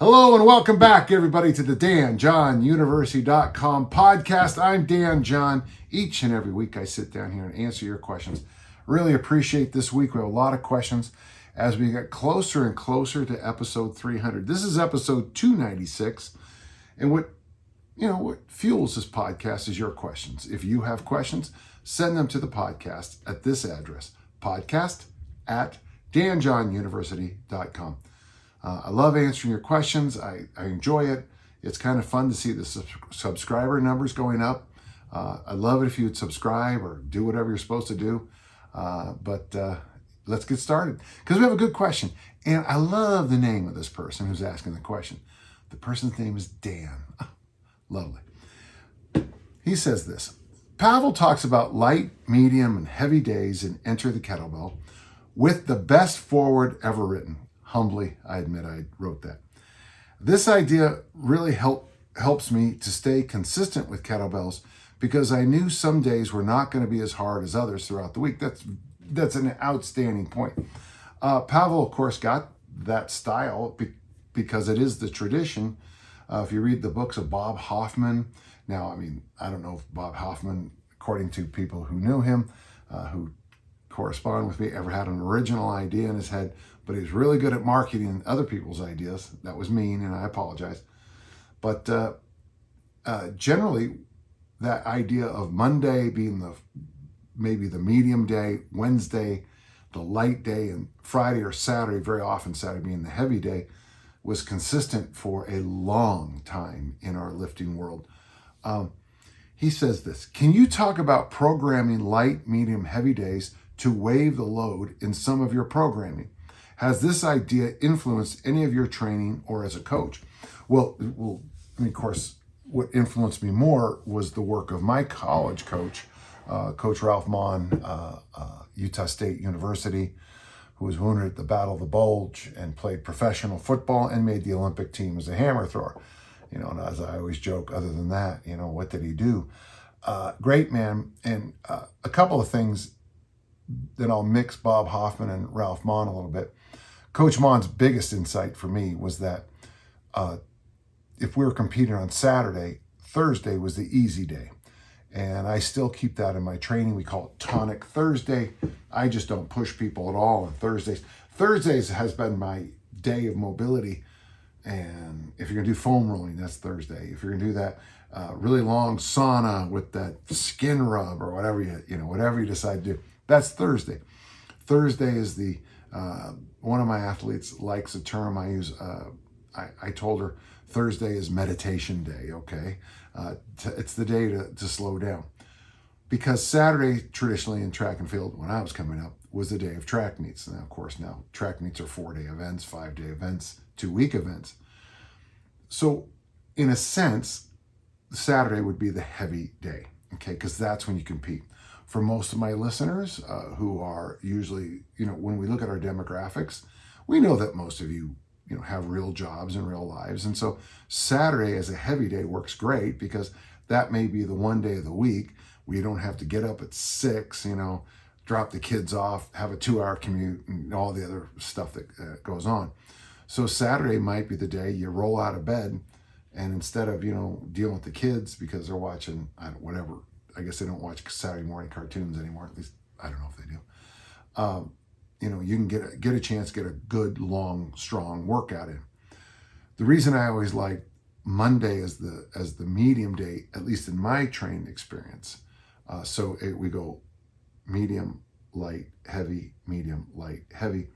Hello and welcome back, everybody, to the DanJohnUniversity.com podcast. I'm Dan John. Each and every week I sit down here and answer your questions. Really appreciate this week. We have a lot of questions as we get closer and closer to episode 300. This is episode 296. And what fuels this podcast is your questions. If you have questions, send them to the podcast at this address, podcast@DanJohnUniversity.com. I love answering your questions. I enjoy it. It's kind of fun to see the subscriber numbers going up. I love it if you would subscribe or do whatever you're supposed to do. But let's get started because we have a good question. And I love the name of this person who's asking the question. The person's name is Dan. Lovely. He says this. Pavel talks about light, medium, and heavy days in Enter the Kettlebell with the best forward ever written. Humbly, I admit I wrote that. This idea really helps me to stay consistent with kettlebells because I knew some days were not going to be as hard as others throughout the week. That's an outstanding point. Pavel, of course, got that style because it is the tradition. If you read the books of Bob Hoffman, now, I don't know if Bob Hoffman, according to people who knew him, who correspond with me, ever had an original idea in his head, but he was really good at marketing other people's ideas. That was mean, and I apologize. But generally, that idea of Monday being maybe the medium day, Wednesday, the light day, and Friday or Saturday, very often Saturday being the heavy day, was consistent for a long time in our lifting world. He says this, can you talk about programming light, medium, heavy days to waive the load in some of your programming? Has this idea influenced any of your training or as a coach? Well, of course, what influenced me more was the work of my college coach, Coach Ralph Mon, Utah State University, who was wounded at the Battle of the Bulge and played professional football and made the Olympic team as a hammer thrower. And as I always joke, other than that, what did he do? Great man. And a couple of things that I'll mix Bob Hoffman and Ralph Mon a little bit. Coach Mon's biggest insight for me was that if we were competing on Saturday, Thursday was the easy day. And I still keep that in my training. We call it Tonic Thursday. I just don't push people at all on Thursdays. Thursdays has been my day of mobility. And if you're going to do foam rolling, that's Thursday. If you're going to do that really long sauna with that skin rub or whatever whatever you decide to do, that's Thursday. Thursday is the one of my athletes likes a term I use. I told her Thursday is meditation day. Okay, it's the day to slow down because Saturday traditionally in track and field when I was coming up was the day of track meets. Now, of course, now track meets are 4-day events, 5-day events, 2-week events. So, in a sense, Saturday would be the heavy day. Okay, because that's when you compete. For most of my listeners who are usually, when we look at our demographics, we know that most of you, have real jobs and real lives. And so Saturday as a heavy day works great because that may be the one day of the week where you don't have to get up at 6, drop the kids off, have a 2-hour commute and all the other stuff that goes on. So Saturday might be the day you roll out of bed and instead of, dealing with the kids because they're watching, whatever, I guess they don't watch Saturday morning cartoons anymore. At least I don't know if they do. You can get a chance to get a good, long, strong workout in. The reason I always like Monday as the medium day, at least in my training experience. We go medium, light, heavy, medium, light, heavy.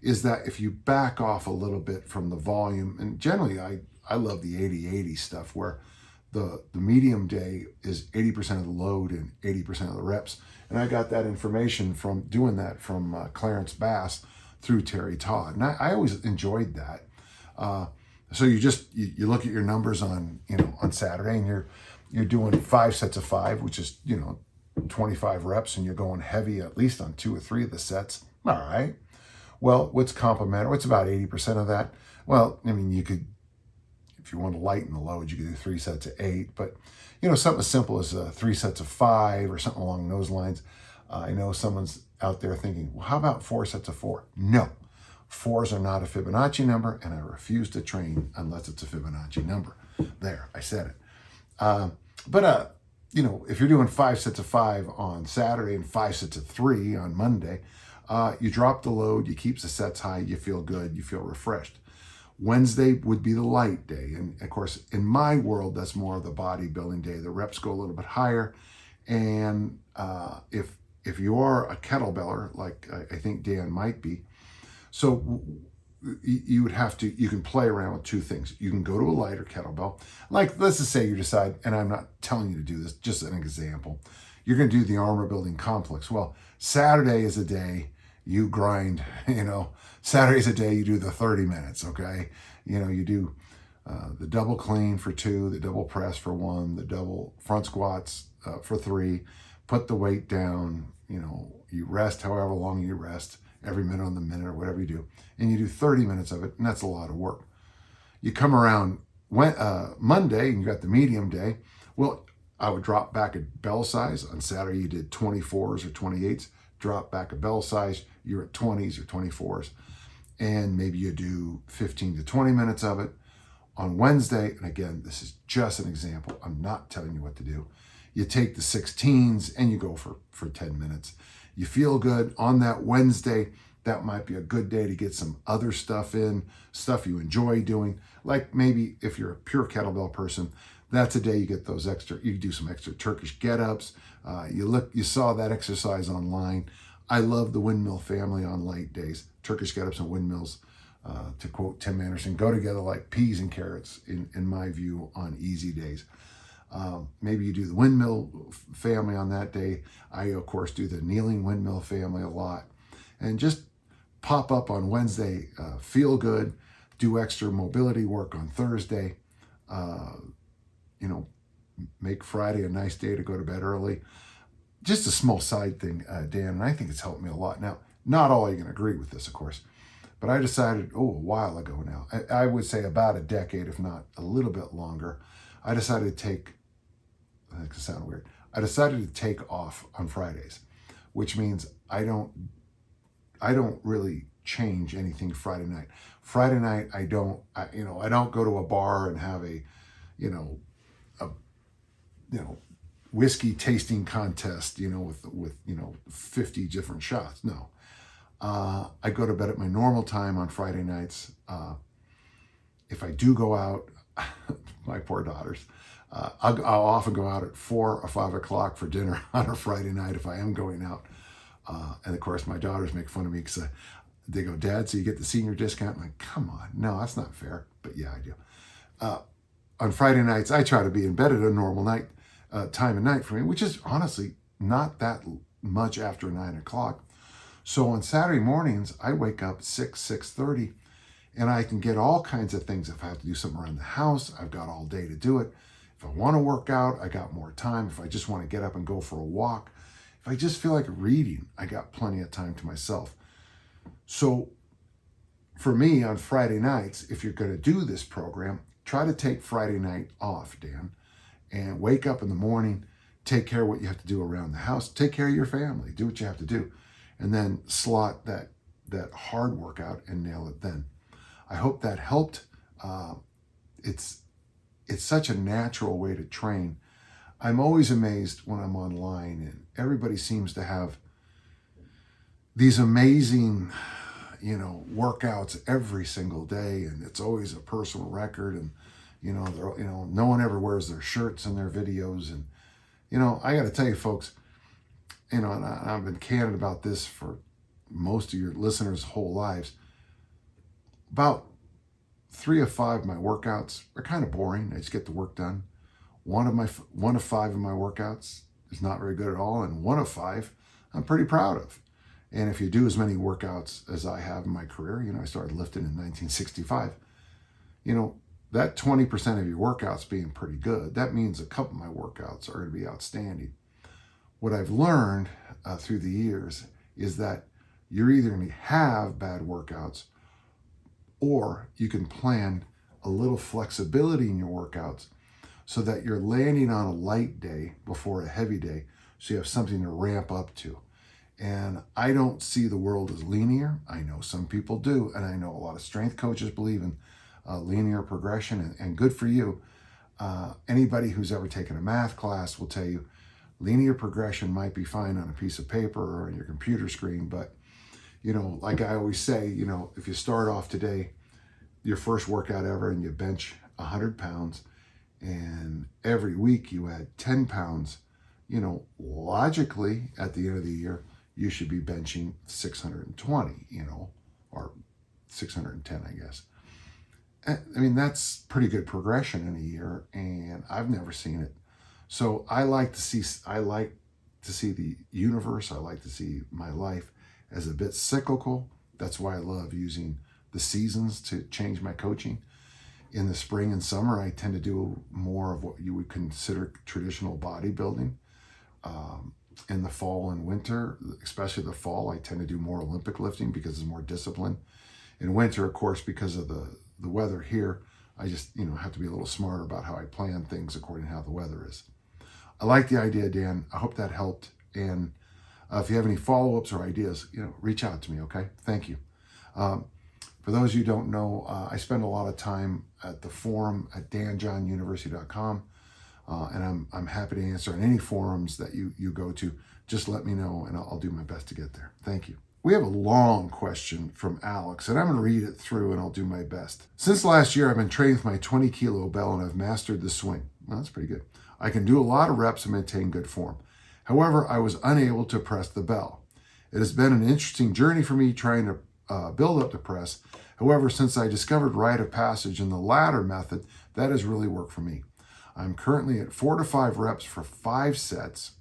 Is that if you back off a little bit from the volume, and generally I love the 80-80 stuff where the medium day is 80% of the load and 80% of the reps. And I got that information from doing that from Clarence Bass through Terry Todd. And I always enjoyed that. So you look at your numbers on Saturday and you're doing 5 sets of 5, which is, 25 reps, and you're going heavy at least on 2 or 3 of the sets. All right. Well, what's complementary? What's about 80% of that? Well, you could, if you want to lighten the load, you could do 3 sets of 8, but something as simple as 3 sets of 5 or something along those lines. I know someone's out there thinking, well, how about 4 sets of 4? No, 4s are not a Fibonacci number, and I refuse to train unless it's a Fibonacci number. There, I said it. If you're doing 5 sets of 5 on Saturday and 5 sets of 3 on Monday, you drop the load, you keep the sets high, you feel good, you feel refreshed. Wednesday would be the light day. And of course, in my world, that's more of the bodybuilding day. The reps go a little bit higher. And if you are a kettlebeller, like I think Dan might be, so you can play around with two things. You can go to a lighter kettlebell. Like, let's just say you decide, and I'm not telling you to do this, just an example. You're going to do the armor building complex. Well, Saturday is a day you grind, Saturday's a day you do the 30 minutes, okay? You do the double clean for 2, the double press for 1, the double front squats for 3, put the weight down, you rest however long you rest, every minute on the minute or whatever you do, and you do 30 minutes of it, and that's a lot of work. You come around Monday and you got the medium day. Well, I would drop back a bell size. On Saturday you did 24s or 28s, drop back a bell size, you're at 20s or 24s, and maybe you do 15 to 20 minutes of it. On Wednesday, and again, this is just an example, I'm not telling you what to do, you take the 16s and you go for 10 minutes. You feel good on that Wednesday. That might be a good day to get some other stuff in, stuff you enjoy doing. Like maybe if you're a pure kettlebell person, that's a day you get those extra, you do some extra Turkish get-ups. You saw that exercise online. I love the windmill family on light days. Turkish get-ups and windmills, to quote Tim Anderson, go together like peas and carrots, in my view, on easy days. Maybe you do the windmill family on that day. I, of course, do the kneeling windmill family a lot. And just pop up on Wednesday, feel good, do extra mobility work on Thursday, make Friday a nice day to go to bed early. Just a small side thing, Dan, and I think it's helped me a lot. Now, not all are going to agree with this, of course, but I decided, a while ago now, I would say about a decade, if not a little bit longer, I decided to take, that could sound weird, I decided to take off on Fridays, which means I don't really change anything Friday night. Friday night, I don't go to a bar and have a whiskey tasting contest, with 50 different shots. No, I go to bed at my normal time on Friday nights. If I do go out, my poor daughters, I'll often go out at 4 or 5 o'clock for dinner on a Friday night if I am going out. And of course, my daughters make fun of me because they go, "Dad, so you get the senior discount?" I'm like, come on, no, that's not fair. But yeah, I do. On Friday nights, I try to be in bed at a normal time of night for me, which is honestly not that much after 9 o'clock. So on Saturday mornings, I wake up 6:30, and I can get all kinds of things. If I have to do something around the house, I've got all day to do it. If I want to work out, I got more time. If I just want to get up and go for a walk, if I just feel like reading, I got plenty of time to myself. So for me on Friday nights, if you're going to do this program, try to take Friday night off, Dan, and wake up in the morning, take care of what you have to do around the house, take care of your family, do what you have to do, and then slot that hard workout and nail it then. I hope that helped. It's such a natural way to train. I'm always amazed when I'm online and everybody seems to have these amazing, workouts every single day, and it's always a personal record, and no one ever wears their shirts in their videos. And I got to tell you, folks, and I've been candid about this for most of your listeners' whole lives. About 3 of 5 of my workouts are kind of boring. I just get the work done. 1 of 5 of my workouts is not very good at all, and 1 of 5 I'm pretty proud of. And if you do as many workouts as I have in my career, I started lifting in 1965, that 20% of your workouts being pretty good, that means a couple of my workouts are going to be outstanding. What I've learned through the years is that you're either going to have bad workouts, or you can plan a little flexibility in your workouts so that you're landing on a light day before a heavy day, so you have something to ramp up to. And I don't see the world as linear. I know some people do, and I know a lot of strength coaches believe in linear progression, and good for you. Anybody who's ever taken a math class will tell you linear progression might be fine on a piece of paper or on your computer screen, but like I always say, if you start off today, your first workout ever, and you bench 100 pounds, and every week you add 10 pounds, logically at the end of the year, you should be benching 620, or 610, I guess. I mean, that's pretty good progression in a year, and I've never seen it. So I like to see the universe. I like to see my life as a bit cyclical. That's why I love using the seasons to change my coaching. In the spring and summer, I tend to do more of what you would consider traditional bodybuilding. In the fall and winter, especially the fall, I tend to do more Olympic lifting because it's more discipline. In winter, of course, because of the weather here, I just have to be a little smarter about how I plan things according to how the weather is. I like the idea, Dan. I hope that helped. And if you have any follow-ups or ideas, reach out to me, okay? Thank you. For those of you who don't know, I spend a lot of time at the forum at danjohnuniversity.com. And I'm happy to answer on any forums that you go to. Just let me know, and I'll do my best to get there. Thank you. We have a long question from Alex, and I'm going to read it through, and I'll do my best. Since last year, I've been training with my 20 kilo bell, and I've mastered the swing. Well, that's pretty good. I can do a lot of reps and maintain good form. However, I was unable to press the bell. It has been an interesting journey for me trying to build up the press. However, since I discovered rite of passage and the ladder method, that has really worked for me. I'm currently at 4 to 5 reps for 5 sets,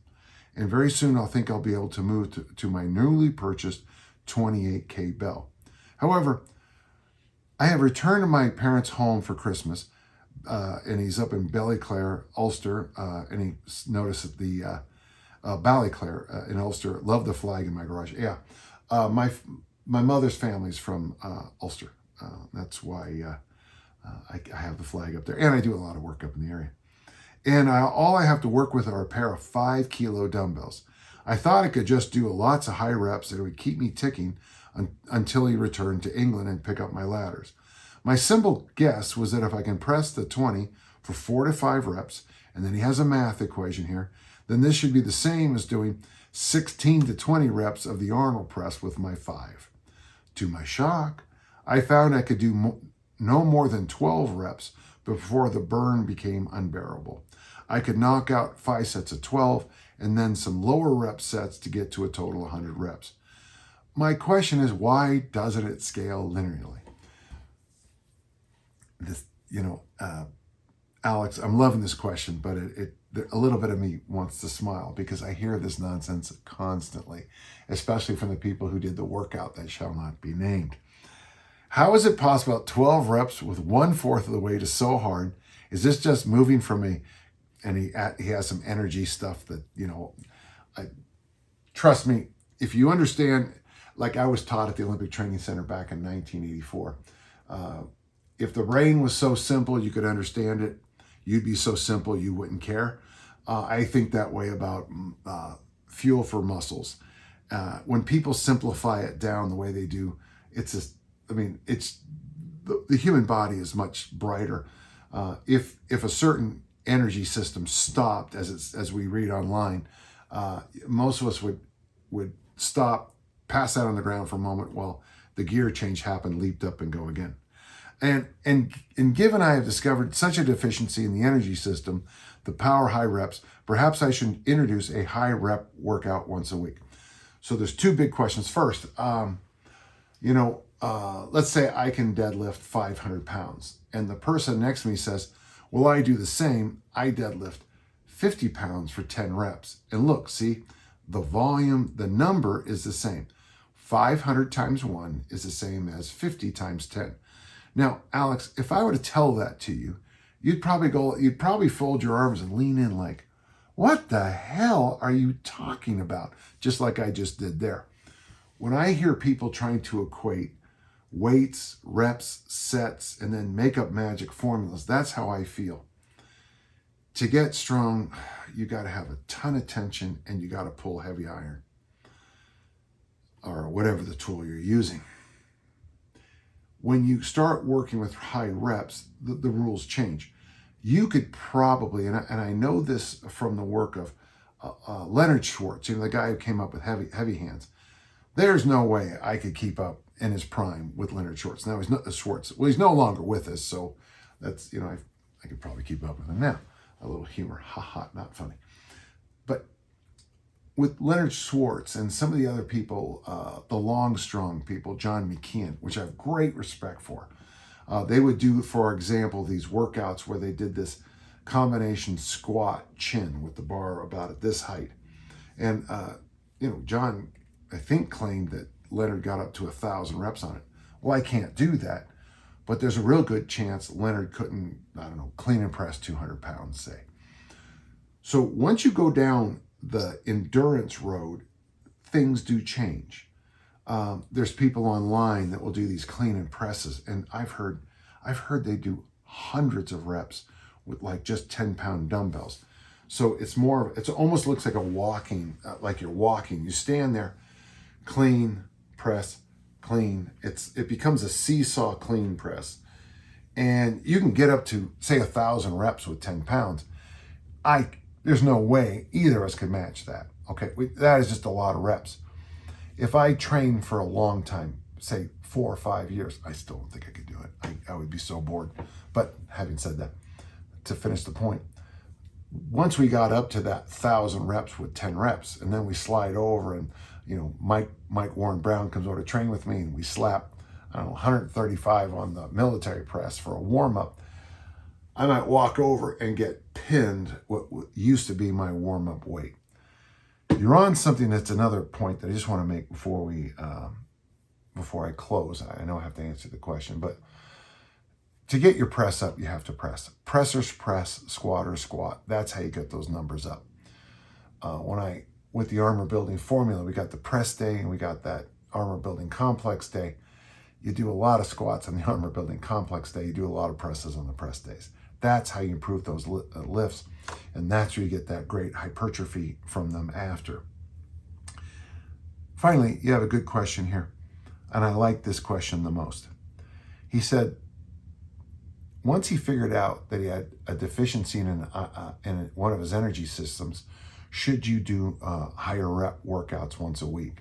and very soon I'll think I'll be able to move to my newly purchased 28K bell. However, I have returned to my parents' home for Christmas, and he's up in Ballyclare, Ulster, and he noticed that the Ballyclare in Ulster. Love the flag in my garage. Yeah, my mother's family's from Ulster. That's why I have the flag up there, and I do a lot of work up in the area. And all I have to work with are a pair of 5 kilo dumbbells. I thought I could just do lots of high reps and it would keep me ticking until he returned to England and pick up my ladders. My simple guess was that if I can press the 20 for 4 to 5 reps, and then he has a math equation here, then this should be the same as doing 16 to 20 reps of the Arnold press with my 5. To my shock, I found I could do no more than 12 reps before the burn became unbearable. I could knock out 5 sets of 12 and then some lower rep sets to get to a total of 100 reps. My question is, why doesn't it scale linearly? Alex, I'm loving this question, but a little bit of me wants to smile because I hear this nonsense constantly, especially from the people who did the workout that shall not be named. How is it possible at 12 reps with 1/4 of the weight is so hard? Is this just moving from me? And he has some energy stuff that, trust me, if you understand, like I was taught at the Olympic Training Center back in 1984, if the brain was so simple you could understand it, you'd be so simple you wouldn't care. I think that way about fuel for muscles. When people simplify it down the way they do, the human body is much brighter. If a certain energy system stopped, as we read online, most of us would stop, pass out on the ground for a moment while the gear change happened, leaped up and go again. And given I have discovered such a deficiency in the energy system, the power high reps, perhaps I should introduce a high rep workout once a week. So there's 2 big questions. First, let's say I can deadlift 500 pounds and the person next to me says, well, I do the same. I deadlift 50 pounds for 10 reps. And look, see, the volume, the number is the same. 500 times 1 is the same as 50 times 10. Now, Alex, if I were to tell that to you, you'd probably fold your arms and lean in like, what the hell are you talking about? Just like I just did there. When I hear people trying to equate weights, reps, sets, and then make up magic formulas, that's how I feel. To get strong, you got to have a ton of tension and you got to pull heavy iron. or whatever the tool you're using. When you start working with high reps, the rules change. You could probably, and I know this from the work of Leonard Schwartz, the guy who came up with heavy hands. There's no way I could keep up in his prime with Leonard Schwartz. Now he's no longer with us, so that's, I could probably keep up with him now. A little humor, haha, not funny. But with Leonard Schwartz and some of the other people, the long, strong people, John McKeon, which I have great respect for, they would do, for example, these workouts where they did this combination squat chin with the bar about at this height. And, John, I think, claimed that Leonard got up to 1,000 reps on it. Well, I can't do that, but there's a real good chance Leonard couldn't, clean and press 200 pounds, say. So once you go down the endurance road, things do change. There's people online that will do these clean and presses, and I've heard they do hundreds of reps with like just 10-pound dumbbells. So it almost looks like like you're walking. You stand there, clean, press, clean. It becomes a seesaw clean press, and you can get up to, say, 1,000 reps with 10 pounds. There's no way either of us could match that. Okay, that is just a lot of reps. If I train for a long time, say 4 or 5 years, I still don't think I could do it. I would be so bored. But having said that, to finish the point, once we got up to that 1,000 reps with 10 reps, and then we slide over and, Mike Warren Brown comes over to train with me, and we slap, 135 on the military press for a warm-up, I might walk over and get pinned what used to be my warm-up weight. You're on something that's another point that I just want to make before I close. I know I have to answer the question, but to get your press up, you have to press. Pressers press, squatters squat. That's how you get those numbers up. With the armor building formula, we got the press day and we got that armor building complex day. You do a lot of squats on the armor building complex day. You do a lot of presses on the press days. That's how you improve those lifts, and that's where you get that great hypertrophy from them after. Finally, you have a good question here, and I like this question the most. He said, once he figured out that he had a deficiency in one of his energy systems, should you do higher rep workouts once a week?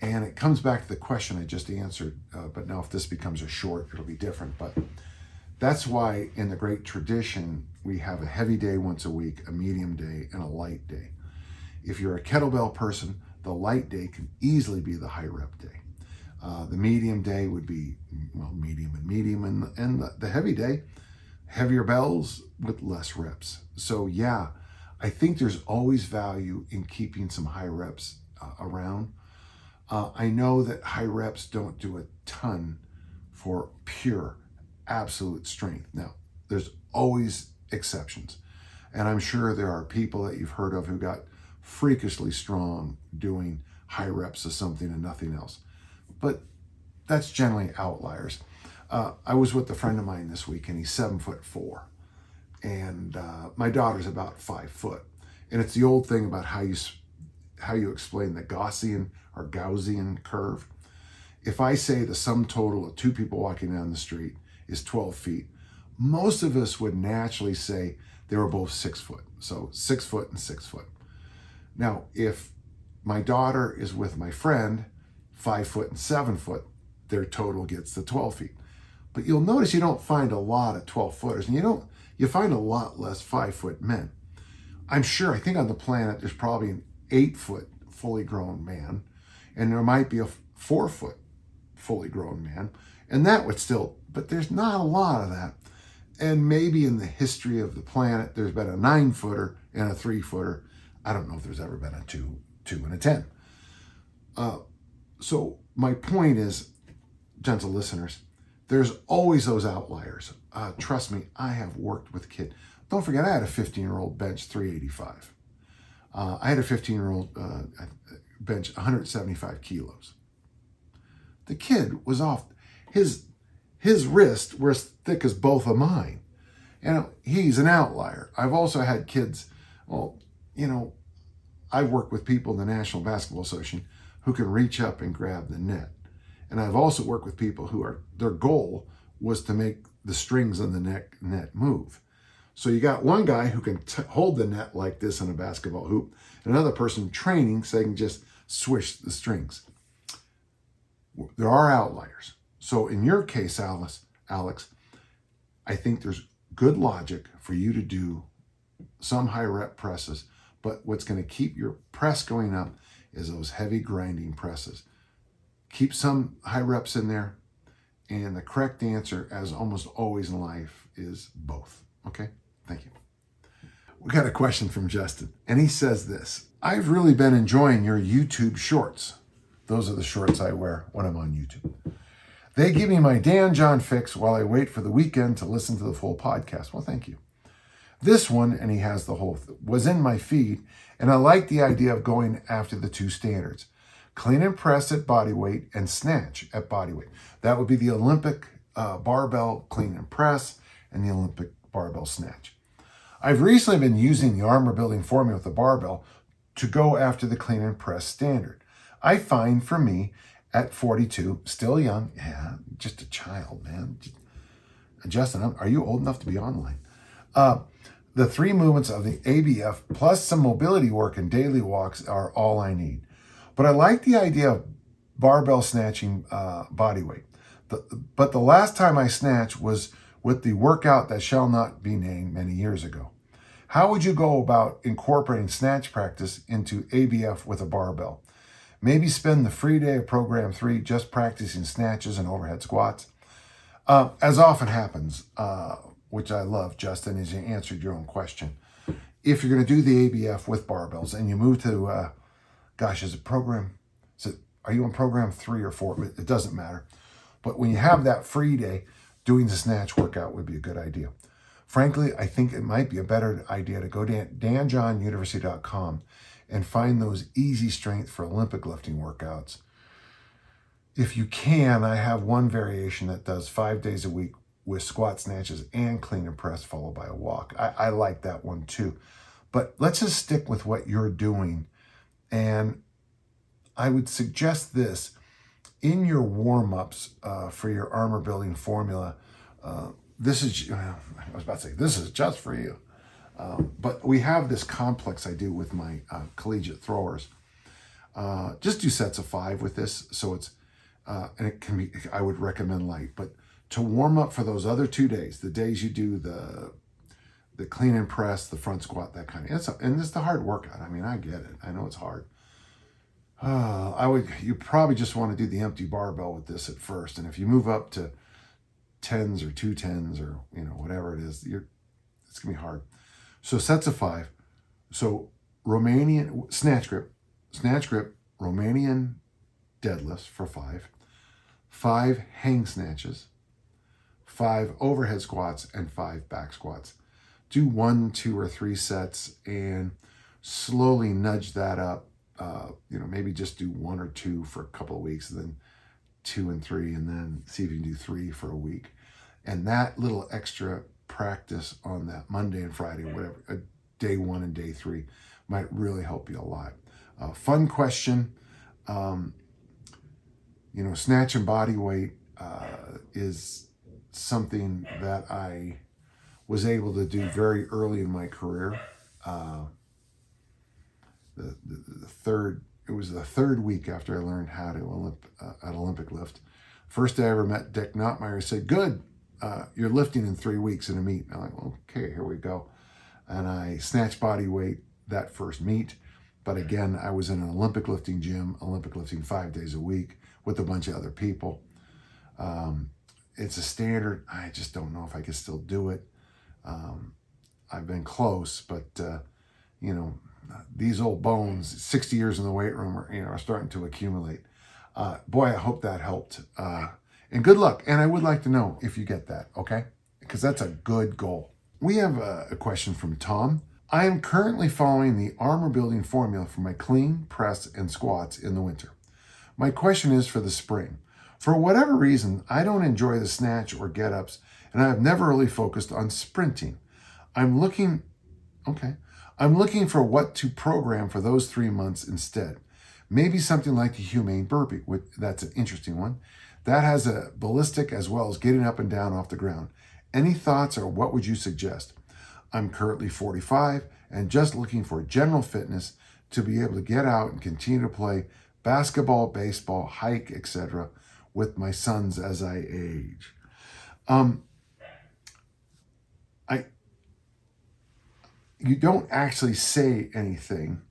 And it comes back to the question I just answered, but now if this becomes a short, it'll be different. But that's why in the great tradition, we have a heavy day once a week, a medium day, and a light day. If you're a kettlebell person, the light day can easily be the high rep day. The medium day would be, medium and medium, and the heavy day, heavier bells with less reps. So yeah, I think there's always value in keeping some high reps around. I know that high reps don't do a ton for pure, absolute strength. Now, there's always exceptions. And I'm sure there are people that you've heard of who got freakishly strong doing high reps of something and nothing else. But that's generally outliers. I was with a friend of mine this week, and he's 7'4", and my daughter's about 5 foot. And it's the old thing about how you explain the Gaussian or Gaussian curve. If I say the sum total of two people walking down the street is 12 feet, most of us would naturally say they were both 6 foot. So 6 foot and 6 foot. Now, if my daughter is with my friend, 5 foot and 7 foot, their total gets to 12 feet. But you'll notice you don't find a lot of 12 footers, and you find a lot less 5 foot men. I think on the planet, there's probably an 8 foot fully grown man, and there might be a 4 foot fully grown man, and that would still, but there's not a lot of that. And maybe in the history of the planet, there's been a 9 footer and a 3 footer. I don't know if there's ever been a 2 and a 10. So my point is, gentle listeners, there's always those outliers. Trust me, I have worked with kids. Don't forget, I had a 15-year-old bench 385. I had a 15-year-old bench 175 kilos. The kid was off. His wrists were as thick as both of mine. And he's an outlier. I've also had kids, I've worked with people in the National Basketball Association, who can reach up and grab the net. And I've also worked with people their goal was to make the strings on the net move. So you got one guy who can hold the net like this in a basketball hoop, and another person training so they can just swish the strings. There are outliers. So in your case, Alex, I think there's good logic for you to do some high rep presses, but what's going to keep your press going up is those heavy grinding presses. Keep some high reps in there, and the correct answer, as almost always in life, is both. Okay? Thank you. We got a question from Justin, and he says this: I've really been enjoying your YouTube shorts. Those are the shorts I wear when I'm on YouTube. They give me my Dan John fix while I wait for the weekend to listen to the full podcast. Well, thank you. This one, and he has the whole was in my feed, and I like the idea of going after the two standards: clean and press at body weight and snatch at body weight. That would be the Olympic barbell clean and press and the Olympic barbell snatch. I've recently been using the armor building formula with the barbell to go after the clean and press standard. I find for me at 42, still young, yeah, just a child, man. Justin, are you old enough to be online? The three movements of the ABF plus some mobility work and daily walks are all I need. But I like the idea of barbell snatching body weight. But the last time I snatched was with the workout that shall not be named many years ago. How would you go about incorporating snatch practice into ABF with a barbell? Maybe spend the free day of program 3 just practicing snatches and overhead squats. As often happens, which I love, Justin, is you answered your own question. If you're going to do the ABF with barbells and you move to, are you on program 3 or 4? It doesn't matter. But when you have that free day, doing the snatch workout would be a good idea. Frankly, I think it might be a better idea to go to danjohnuniversity.com and find those easy strength for Olympic lifting workouts. If you can, I have one variation that does 5 days a week with squat, snatches, and clean and press followed by a walk. I like that one too. But let's just stick with what you're doing. And I would suggest this. In your warm-ups for your armor building formula, this is just for you. But we have this complex I do with my collegiate throwers. Just do sets of 5 with this. So it's, and it can be, I would recommend light, but to warm up for those other 2 days, the days you do the clean and press, the front squat, that kind of, and it's the hard workout. I mean, I get it. I know it's hard. You probably just want to do the empty barbell with this at first. And if you move up to 10s or 2 10s or, whatever it is, it's going to be hard. So sets of 5. So Romanian snatch grip, Romanian deadlifts for 5, 5 hang snatches, 5 overhead squats, and 5 back squats. Do 1, 2, or 3 sets and slowly nudge that up. Maybe just do 1 or 2 for a couple of weeks, and then 2 and 3, and then see if you can do 3 for a week. And that little extra practice on that Monday and Friday, whatever, day 1 and day 3, might really help you a lot. Fun question. Snatch and body weight is something that I was able to do very early in my career. It was the third week after I learned how to at Olympic lift. First day I ever met Dick Notmeyer, said, "Good, you're lifting in 3 weeks in a meet." I'm like, well, okay, here we go. And I snatched body weight that first meet. But again, I was in an Olympic lifting gym, Olympic lifting 5 days a week with a bunch of other people. It's a standard. I just don't know if I could still do it. I've been close, but these old bones, 60 years in the weight room, are starting to accumulate. Boy, I hope that helped. And good luck. And I would like to know if you get that, okay? Because that's a good goal. We have a question from Tom. I am currently following the armor building formula for my clean, press, and squats in the winter. My question is for the spring. For whatever reason, I don't enjoy the snatch or get-ups, and I have never really focused on sprinting. I'm looking for what to program for those 3 months instead. Maybe something like the humane burpee. That's an interesting one. That has a ballistic as well as getting up and down off the ground. Any thoughts, or what would you suggest? I'm currently 45 and just looking for general fitness to be able to get out and continue to play basketball, baseball, hike, etc. with my sons as I age. You don't actually say anything,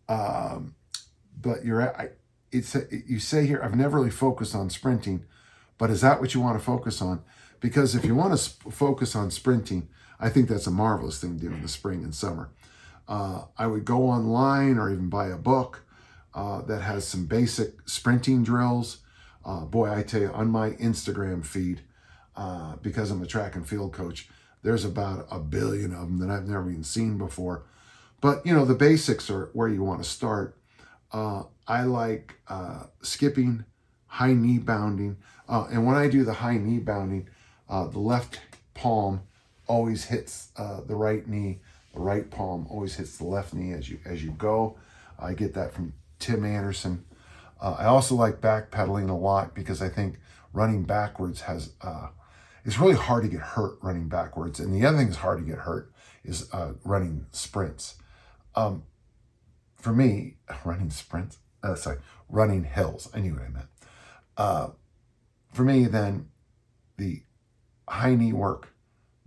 but you say here, I've never really focused on sprinting, but is that what you want to focus on? Because if you want to focus on sprinting, I think that's a marvelous thing to do in the spring and summer. I would go online or even buy a book that has some basic sprinting drills. Boy, I tell you, on my Instagram feed, because I'm a track and field coach, there's about 1 billion of them that I've never even seen before. But, the basics are where you want to start. I like skipping, high knee bounding. And when I do the high knee bounding, the left palm always hits the right knee. The right palm always hits the left knee as you go. I get that from Tim Anderson. I also like backpedaling a lot because I think running backwards it's really hard to get hurt running backwards. And the other thing that's hard to get hurt is running sprints. For me, running hills. I knew what I meant. For me, then, the high knee work,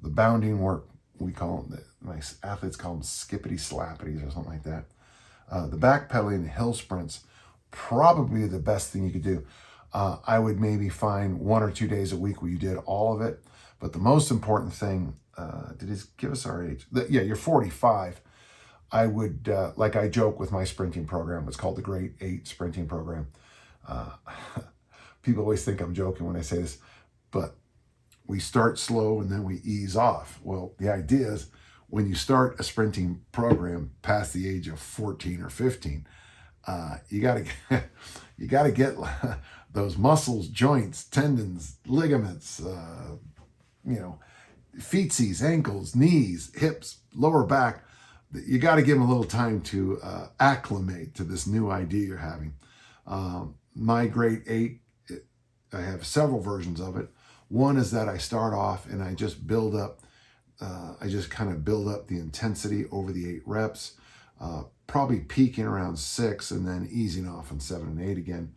the bounding work, we call them, my athletes call them skippity slappities or something like that. The backpedaling, the hill sprints, probably the best thing you could do. I would maybe find 1 or 2 days a week where you did all of it. But the most important thing, did it give us our age? You're 45. I would, like I joke with my sprinting program, it's called the Great 8 sprinting program. People always think I'm joking when I say this, but we start slow and then we ease off. Well, the idea is when you start a sprinting program past the age of 14 or 15, you gotta get those muscles, joints, tendons, ligaments, feetsies, ankles, knees, hips, lower back. You got to give them a little time to acclimate to this new idea you're having. My Great 8, I have several versions of it. One is that I start off and I just build up. I just kind of build up the intensity over the 8 reps, probably peaking around 6 and then easing off on 7 and 8 again.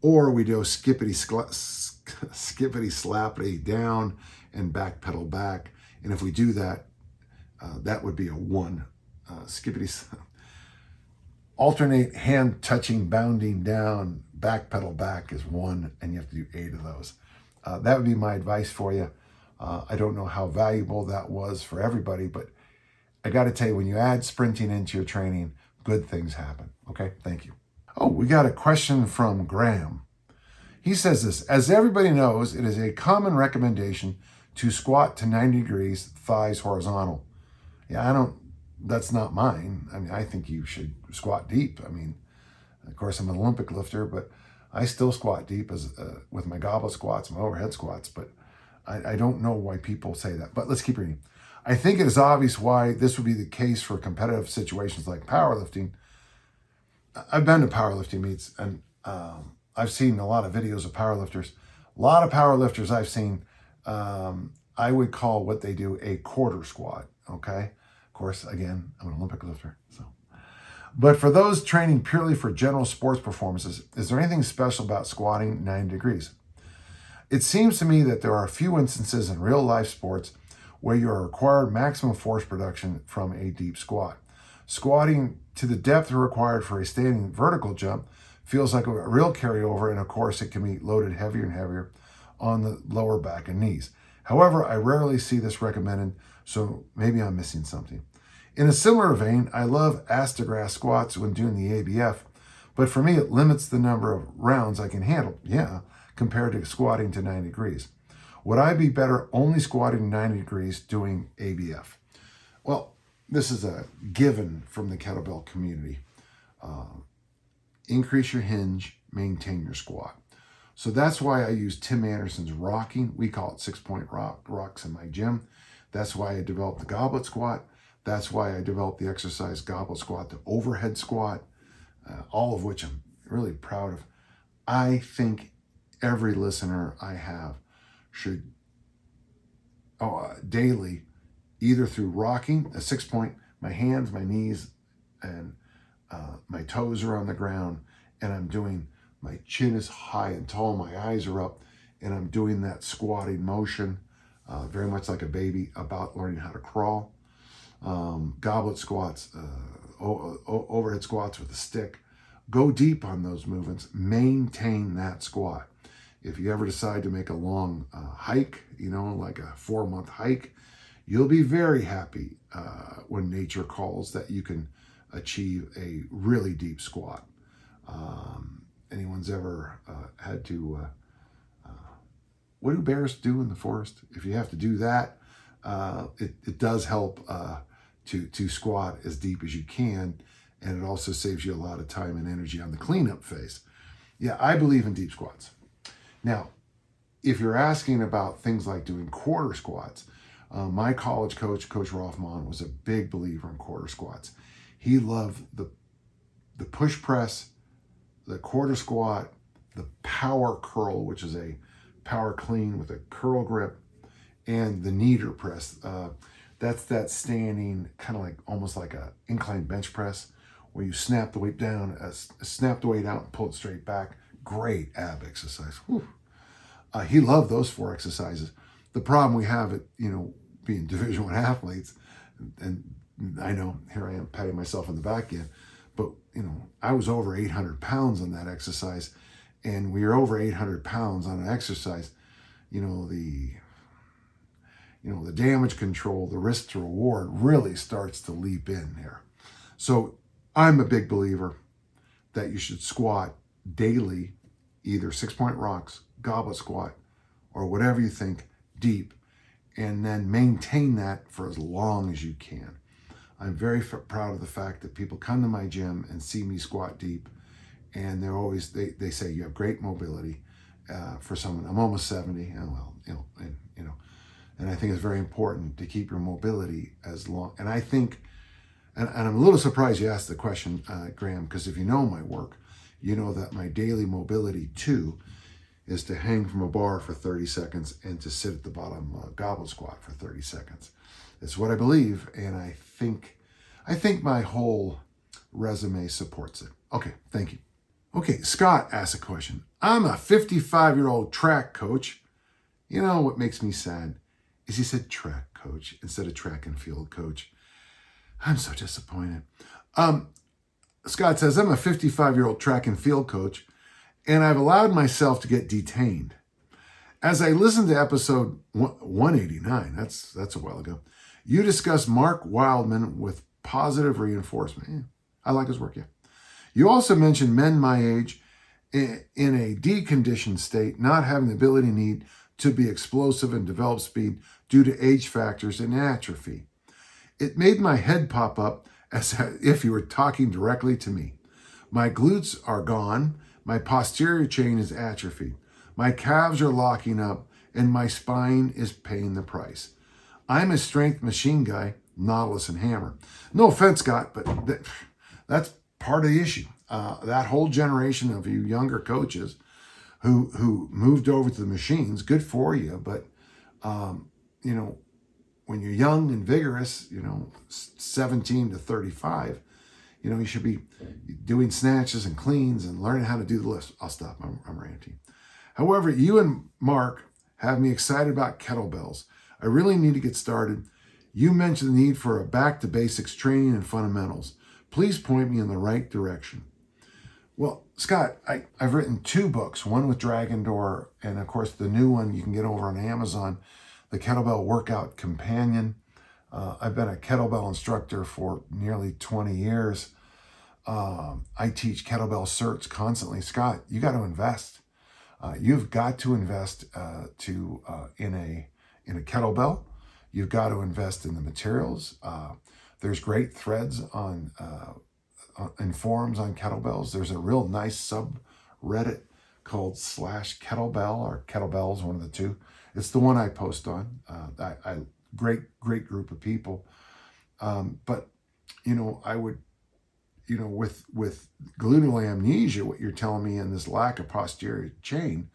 Or we do skippity slappity down and back pedal back. And if we do that, that would be a 1. Alternate hand touching, bounding down, back pedal back is 1, and you have to do 8 of those. That would be my advice for you. I don't know how valuable that was for everybody, but I got to tell you, when you add sprinting into your training, good things happen. Okay, thank you. Oh, we got a question from Graham. He says this: as everybody knows, it is a common recommendation to squat to 90 degrees, thighs horizontal. Yeah, that's not mine. I mean, I think you should squat deep. I mean, of course, I'm an Olympic lifter, but I still squat deep with my goblet squats, my overhead squats, but I don't know why people say that. But let's keep reading. I think it is obvious why this would be the case for competitive situations like powerlifting. I've been to powerlifting meets, and I've seen a lot of videos of powerlifters. A lot of powerlifters I've seen, I would call what they do a quarter squat, okay? Of course, again, I'm an Olympic lifter, so. But for those training purely for general sports performances, is there anything special about squatting 90 degrees? It seems to me that there are a few instances in real life sports where you are required maximum force production from a deep squat. Squatting to the depth required for a standing vertical jump feels like a real carryover, and of course it can be loaded heavier and heavier on the lower back and knees. However, I rarely see this recommended, so maybe I'm missing something. In a similar vein, I love astrograph squats when doing the ABF, but for me it limits the number of rounds I can handle, compared to squatting to 90 degrees. Would I be better only squatting 90 degrees doing ABF? Well, this is a given from the kettlebell community. Increase your hinge, maintain your squat. So that's why I use Tim Anderson's rocking. We call it 6-point rocks in my gym. That's why I developed the goblet squat. That's why I developed the exercise goblet squat, the overhead squat. all of which I'm really proud of. I think every listener I have should daily, either through rocking a 6-point, my hands, my knees, and my toes are on the ground, and I'm doing, my chin is high and tall, my eyes are up, and I'm doing that squatting motion, very much like a baby about learning how to crawl. Goblet squats, overhead squats with a stick. Go deep on those movements. Maintain that squat. If you ever decide to make a long hike, like a 4-month hike, you'll be very happy when nature calls that you can achieve a really deep squat. Anyone's ever had to, what do bears do in the forest? If you have to do that, it does help to squat as deep as you can, and it also saves you a lot of time and energy on the cleanup phase. Yeah, I believe in deep squats. Now, if you're asking about things like doing quarter squats, my college coach, Coach Rothman, was a big believer in quarter squats. He loved the push press, the quarter squat, the power curl, which is a power clean with a curl grip, and the kneader press. That's that standing, kind of like almost like a incline bench press, where you snap the weight down, snap the weight out and pull it straight back. Great ab exercise. He loved those 4 exercises. The problem we have at, being Division I athletes, and I know here I am patting myself on the back again, but I was over 800 pounds on that exercise, and we are over 800 pounds on an exercise. The damage control, the risk to reward really starts to leap in here. So I'm a big believer that you should squat daily, either 6-point rocks, goblet squat, or whatever you think, deep, and then maintain that for as long as you can. I'm very proud of the fact that people come to my gym and see me squat deep, and they're always, they say, you have great mobility for someone. I'm almost 70, and and I think it's very important to keep your mobility as long. And I think, and I'm a little surprised you asked the question, Graham, because if you know my work, you know that my daily mobility too is to hang from a bar for 30 seconds and to sit at the bottom goblet squat for 30 seconds. It's what I believe, and I think my whole resume supports it. Okay, thank you. Okay, Scott asked a question. I'm a 55-year-old track coach. You know what makes me sad is he said track coach instead of track and field coach. I'm so disappointed. Scott says, I'm a 55-year-old track and field coach, and I've allowed myself to get detained. As I listened to episode 189, that's a while ago, you discussed Mark Wildman with positive reinforcement. Yeah, I like his work, yeah. You also mentioned men my age in a deconditioned state, not having the ability need to be explosive and develop speed due to age factors and atrophy. It made my head pop up as if you were talking directly to me. My glutes are gone, my posterior chain is atrophied, my calves are locking up, and my spine is paying the price. I'm a strength machine guy, Nautilus and Hammer. No offense, Scott, but that's part of the issue. That whole generation of you younger coaches who moved over to the machines, good for you, but when you're young and vigorous, 17 to 35, you should be doing snatches and cleans and learning how to do the lifts. I'll stop. I'm ranting. However, you and Mark have me excited about kettlebells. I really need to get started. You mentioned the need for a back to basics training and fundamentals. Please point me in the right direction. Well, Scott, I've written 2 books, one with Dragon Door, and of course the new one you can get over on Amazon, the Kettlebell Workout Companion. I've been a kettlebell instructor for nearly 20 years. I teach kettlebell certs constantly. Scott, you got to invest. You've got to invest in a kettlebell. You've got to invest in the materials. There's great threads in forums on kettlebells. There's a real nice subreddit called /kettlebell or kettlebells, one of the two. It's the one I post on. Great group of people. But I would, with gluteal amnesia, what you're telling me, and this lack of posterior chain,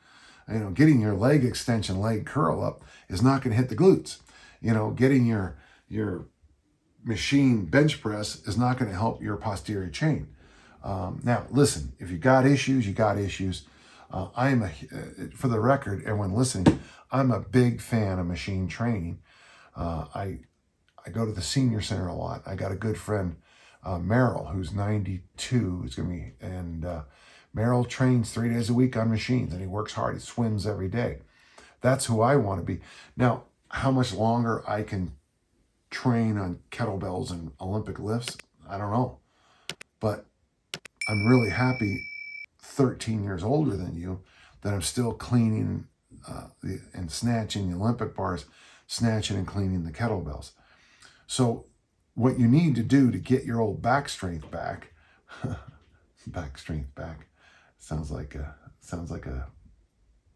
getting your leg extension, leg curl up is not going to hit the glutes. Getting your machine bench press is not going to help your posterior chain. Now, listen, if you got issues, you got issues. For the record, everyone listening, I'm a big fan of machine training. I go to the senior center a lot. I got a good friend, Merrill, who's 92. It's gonna be, and Merrill trains 3 days a week on machines, and he works hard. He swims every day. That's who I want to be. Now, how much longer I can train on kettlebells and Olympic lifts, I don't know. But I'm really happy, 13 years older than you, that I'm still cleaning and snatching the Olympic bars, snatching and cleaning the kettlebells. So what you need to do to get your old back strength back, sounds like a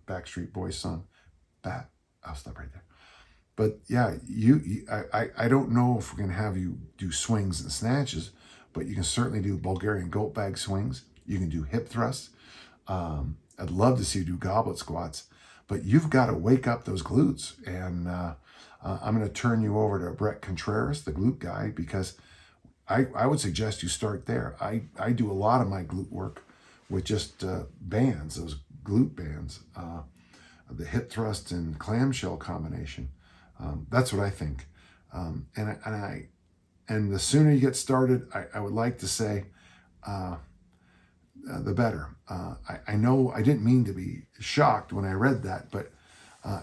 Backstreet Boys song. I'll stop right there. But yeah, I don't know if we're going to have you do swings and snatches, but you can certainly do Bulgarian goat bag swings. You can do hip thrusts. I'd love to see you do goblet squats, but you've got to wake up those glutes. And I'm going to turn you over to Brett Contreras, the glute guy, because I would suggest you start there. I do a lot of my glute work with just bands, those glute bands, the hip thrust and clamshell combination. That's what I think. And the sooner you get started, I would like to say, the better. I know I didn't mean to be shocked when I read that, but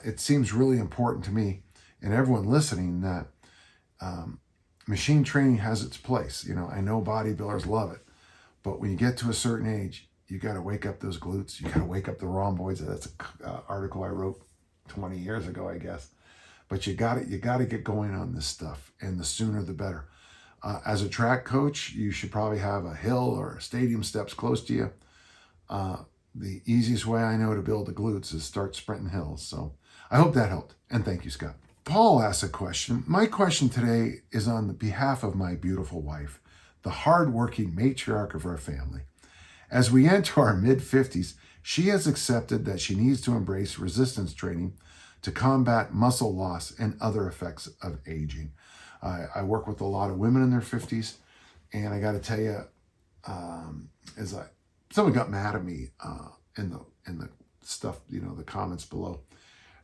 it seems really important to me and everyone listening that machine training has its place. I know bodybuilders love it, but when you get to a certain age, you got to wake up those glutes. You got to wake up the rhomboids. That's an article I wrote 20 years ago, I guess. But you got to get going on this stuff, and the sooner the better. As a track coach, you should probably have a hill or stadium steps close to you. The easiest way I know to build the glutes is start sprinting hills. So I hope that helped, and thank you, Scott. Paul asked a question. My question today is on the behalf of my beautiful wife, the hardworking matriarch of our family. As we enter our mid-50s, she has accepted that she needs to embrace resistance training to combat muscle loss and other effects of aging. I work with a lot of women in their 50s, and I got to tell you, someone got mad at me in the stuff, the comments below,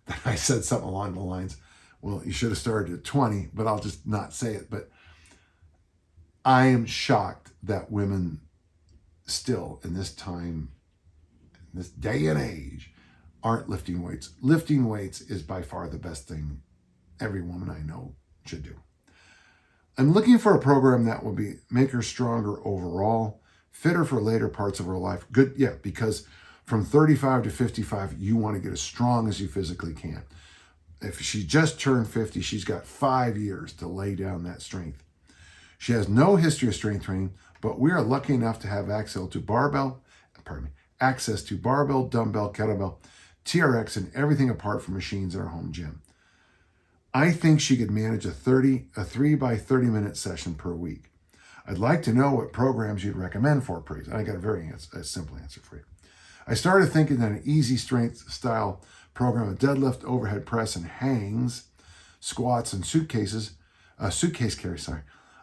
that I said something along the lines, well, you should have started at 20, but I'll just not say it. But I am shocked that women still in this time, in this day and age, aren't lifting weights. Lifting weights is by far the best thing every woman I know should do. I'm looking for a program that will make her stronger overall, fitter for later parts of her life. Good, yeah, because from 35 to 55, you want to get as strong as you physically can. If she just turned 50, she's got 5 years to lay down that strength. She has no history of strength training, but we are lucky enough to have access to barbell, dumbbell, kettlebell, TRX, and everything apart from machines in our home gym. I think she could manage a 3 by 30 minute session per week. I'd like to know what programs you'd recommend for her, please. I got a simple answer for you. I started thinking that an easy strength style program of deadlift, overhead press, and hangs, squats, and suitcase carry,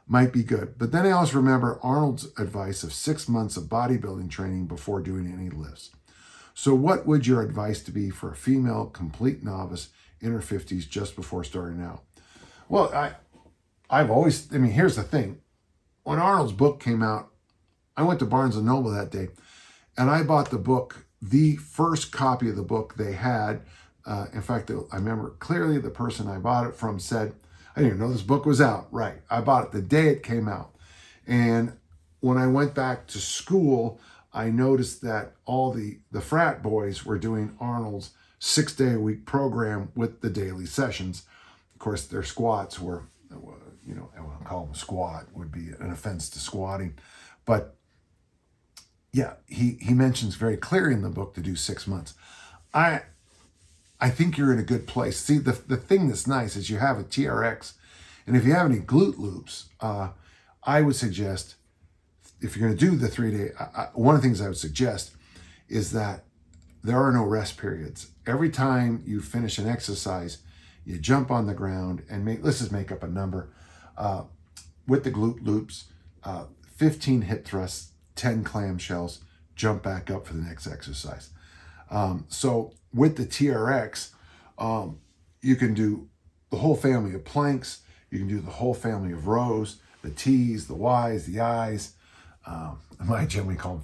might be good. But then I also remember Arnold's advice of 6 months of bodybuilding training before doing any lifts. So what would your advice to be for a female complete novice in her 50s just before starting out? Well, here's the thing. When Arnold's book came out, I went to Barnes & Noble that day, and I bought the book, the first copy of the book they had. In fact, I remember clearly the person I bought it from said, I didn't even know this book was out. Right. I bought it the day it came out. And when I went back to school, I noticed that all the frat boys were doing Arnold's 6-day-a-week program with the daily sessions. Of course, their squats were, I won't call them a squat, would be an offense to squatting. But yeah, he mentions very clearly in the book to do 6 months. I think you're in a good place. See, the thing that's nice is you have a TRX, and if you have any glute loops, I would suggest if you're going to do the 3-day, one of the things I would suggest is that there are no rest periods. Every time you finish an exercise, you jump on the ground and let's just make up a number. With the glute loops, 15 hip thrusts, 10 clamshells, jump back up for the next exercise. So with the TRX, you can do the whole family of planks. You can do the whole family of rows, the T's, the Y's, the I's. In my gym, we call them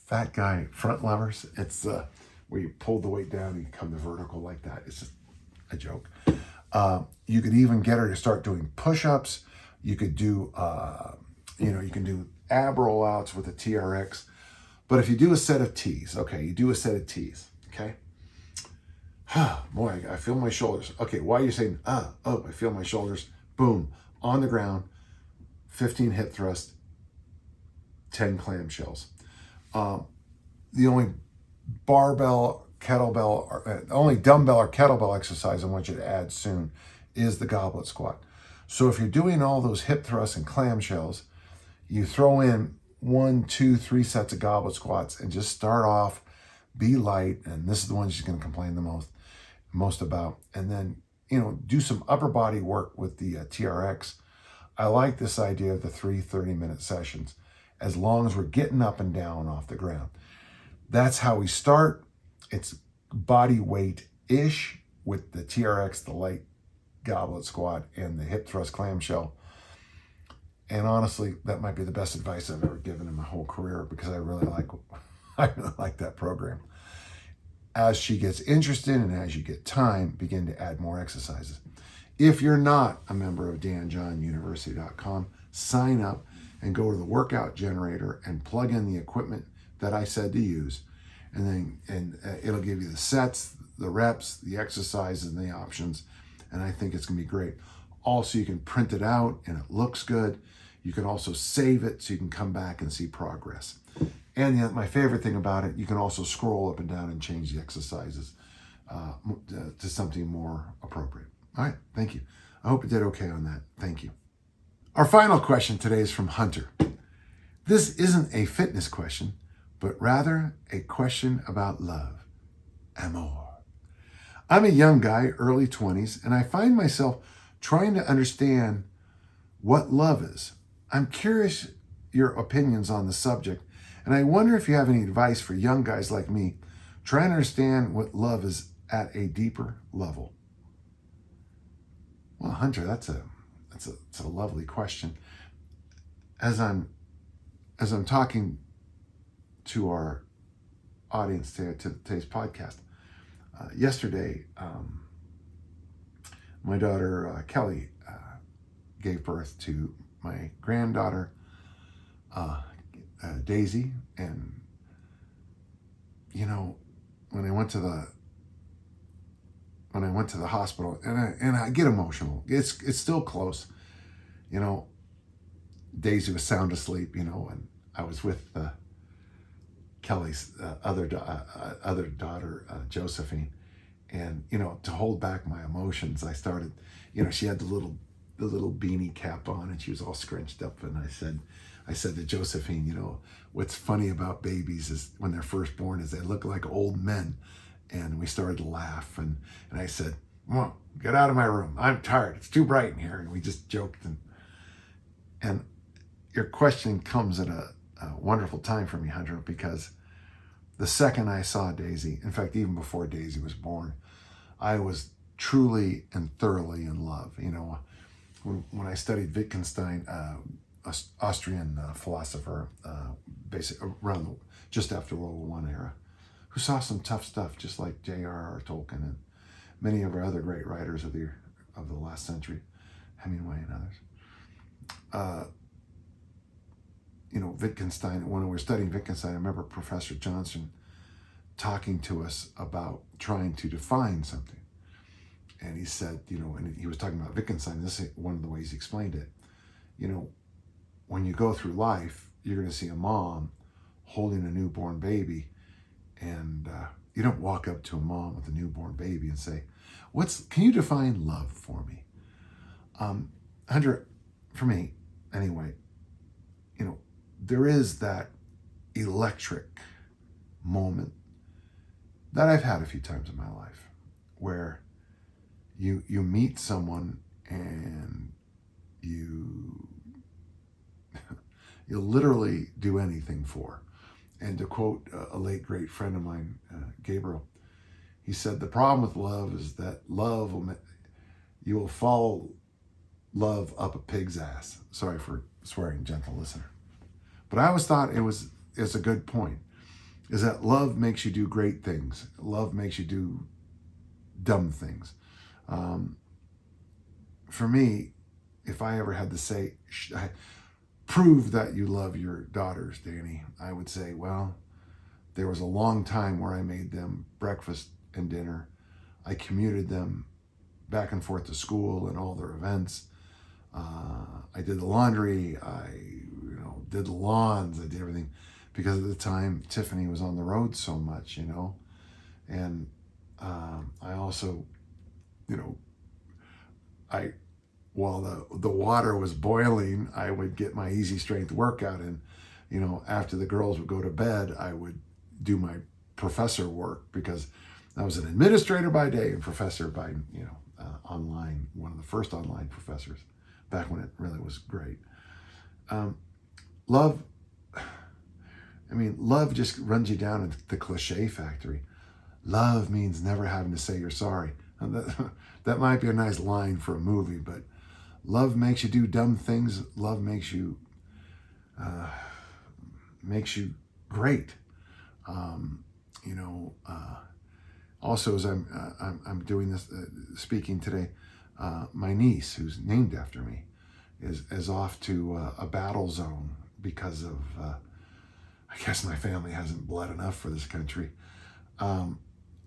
fat guy front levers. It's where you pull the weight down and you come to vertical like that. It's just a joke. You could even get her to start doing push-ups. You could do, you can do ab rollouts with a TRX. But if you do a set of T's, okay, you do a set of T's, okay? Boy, I feel my shoulders. Okay, why are you saying, I feel my shoulders? Boom, on the ground, 15 hip thrusts, 10 clamshells. The only barbell, kettlebell, only dumbbell or kettlebell exercise I want you to add soon is the goblet squat. So if you're doing all those hip thrusts and clamshells, you throw in 1, 2, 3 sets of goblet squats and just start off, be light, and this is the one she's going to complain the most about. And then, do some upper body work with the TRX. I like this idea of the 3 30-minute sessions, as long as we're getting up and down off the ground. That's how we start. It's body weight-ish with the TRX, the light goblet squat, and the hip thrust clamshell. And honestly, that might be the best advice I've ever given in my whole career, because I really like that program. As she gets interested and as you get time, begin to add more exercises. If you're not a member of danjohnuniversity.com, sign up and go to the workout generator and plug in the equipment that I said to use. And it'll give you the sets, the reps, the exercises, and the options. And I think it's going to be great. Also, you can print it out and it looks good. You can also save it so you can come back and see progress. And my favorite thing about it, you can also scroll up and down and change the exercises to something more appropriate. All right, thank you. I hope you did okay on that. Thank you. Our final question today is from Hunter. This isn't a fitness question, but rather a question about love. Amor. I'm a young guy, early 20s, and I find myself trying to understand what love is. I'm curious your opinions on the subject, and I wonder if you have any advice for young guys like me trying to understand what love is at a deeper level. Well, Hunter, that's a lovely question. As I'm talking to our audience today, to today's podcast, yesterday, my daughter Kelly gave birth to my granddaughter Daisy, and when I went to the hospital, and I get emotional. It's still close, Daisy was sound asleep, and I was with Kelly's other daughter, Josephine, and to hold back my emotions, I started, she had the little beanie cap on, and she was all scrunched up, and I said to Josephine, what's funny about babies is when they're first born is they look like old men. And we started to laugh, and I said, "Well, get out of my room. I'm tired. It's too bright in here." And we just joked. And your question comes at a wonderful time for me, Hunter, because the second I saw Daisy, in fact, even before Daisy was born, I was truly and thoroughly in love. When I studied Wittgenstein, Austrian philosopher, just after World War I era, who saw some tough stuff, just like J.R.R. Tolkien and many of our other great writers of the last century, Hemingway and others. Wittgenstein, when we were studying Wittgenstein, I remember Professor Johnson talking to us about trying to define something. And he said, and he was talking about Wittgenstein, this is one of the ways he explained it. When you go through life, you're going to see a mom holding a newborn baby, and you don't walk up to a mom with a newborn baby and say, can you define love for me? Hunter, for me, anyway, there is that electric moment that I've had a few times in my life where you meet someone and you you'll literally do anything for. And to quote a late great friend of mine, Gabriel, he said, the problem with love is that you will follow love up a pig's ass. Sorry for swearing, gentle listener. But I always thought it's a good point, is that love makes you do great things. Love makes you do dumb things. For me, if I ever had to say, prove that you love your daughters, Danny, I would say, well, there was a long time where I made them breakfast and dinner. I commuted them back and forth to school and all their events. I did the laundry. I did the lawns. I did everything, because at the time Tiffany was on the road so much, and I also, while the water was boiling, I would get my easy strength workout in. After the girls would go to bed, I would do my professor work, because I was an administrator by day and professor by, online, one of the first online professors back when it really was great. Love just runs you down into the cliche factory. Love means never having to say you're sorry. That might be a nice line for a movie, but love makes you do dumb things. Love makes you great. Also, as I'm doing this, speaking today, my niece, who's named after me, is off to a battle zone because of, I guess my family hasn't bled enough for this country.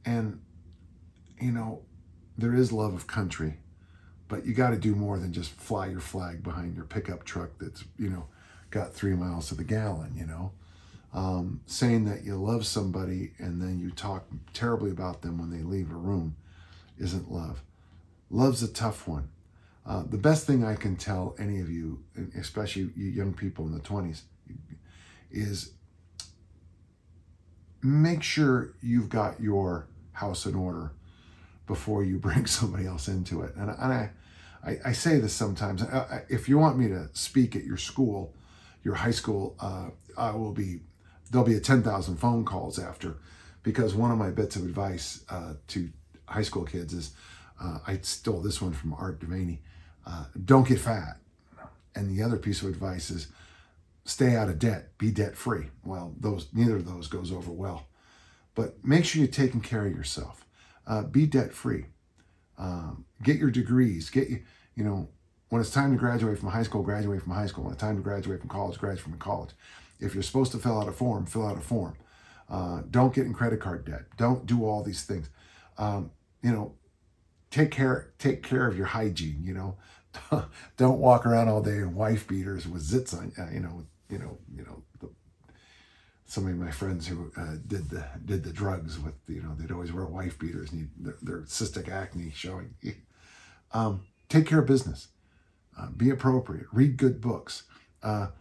And, there is love of country, but you got to do more than just fly your flag behind your pickup truck that's, got 3 miles to the gallon, saying that you love somebody and then you talk terribly about them when they leave a room isn't love. Love's a tough one. The best thing I can tell any of you, especially you young people in the 20s, is make sure you've got your house in order before you bring somebody else into it. And I say this sometimes. If you want me to speak at your school, your high school, there'll be 10,000 phone calls after, because one of my bits of advice to high school kids is, I stole this one from Art Devaney, don't get fat. And the other piece of advice is stay out of debt, be debt free. Well, neither of those goes over well, but make sure you're taking care of yourself. Be debt free. Get your degrees. When it's time to graduate from high school, graduate from high school. When it's time to graduate from college, graduate from college. If you're supposed to fill out a form, fill out a form. Don't get in credit card debt. Don't do all these things. Take care of your hygiene. Don't walk around all day in wife beaters with zits on. Some of my friends who did the drugs with, they'd always wear wife beaters and their cystic acne showing. Take care of business. Be appropriate. Read good books. Go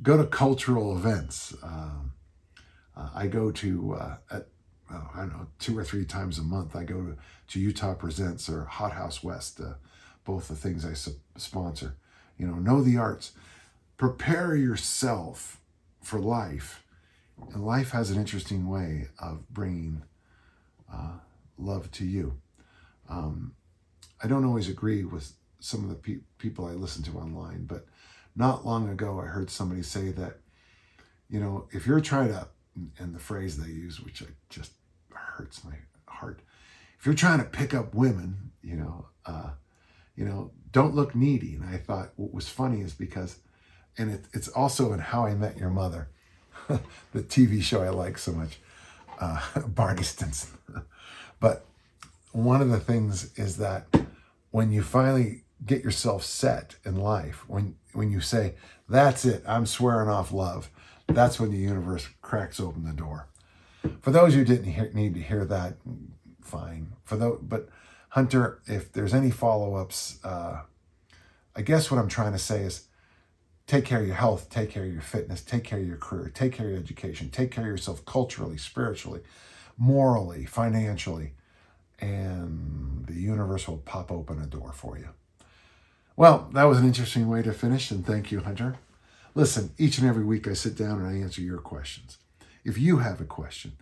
to cultural events. I go to I don't know, 2 or 3 times a month. I go to Utah Presents or Hot House West, both the things I sponsor. Know the arts. Prepare yourself for life. And life has an interesting way of bringing love to you. I don't always agree with some of the people I listen to online, but not long ago I heard somebody say that, if you're trying to, and the phrase they use, which just hurts my heart, if you're trying to pick up women, don't look needy. And I thought what was funny is because, and it's also in How I Met Your Mother, the TV show I like so much, Barney Stinson. But one of the things is that when you finally get yourself set in life, when you say, that's it, I'm swearing off love, that's when the universe cracks open the door. For those who didn't need to hear that, fine. But Hunter, if there's any follow-ups, I guess what I'm trying to say is take care of your health, take care of your fitness, take care of your career, take care of your education, take care of yourself culturally, spiritually, morally, financially, and the universe will pop open a door for you. Well, that was an interesting way to finish, and thank you, Hunter. Listen, each and every week I sit down and I answer your questions. If you have a question,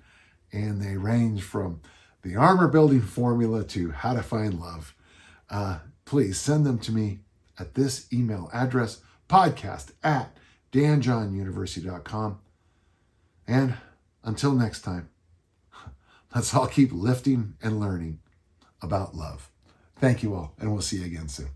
and they range from the armor building formula to how to find love, please send them to me at this email address, podcast@danjohnuniversity.com. And until next time, let's all keep lifting and learning about love. Thank you all, and we'll see you again soon.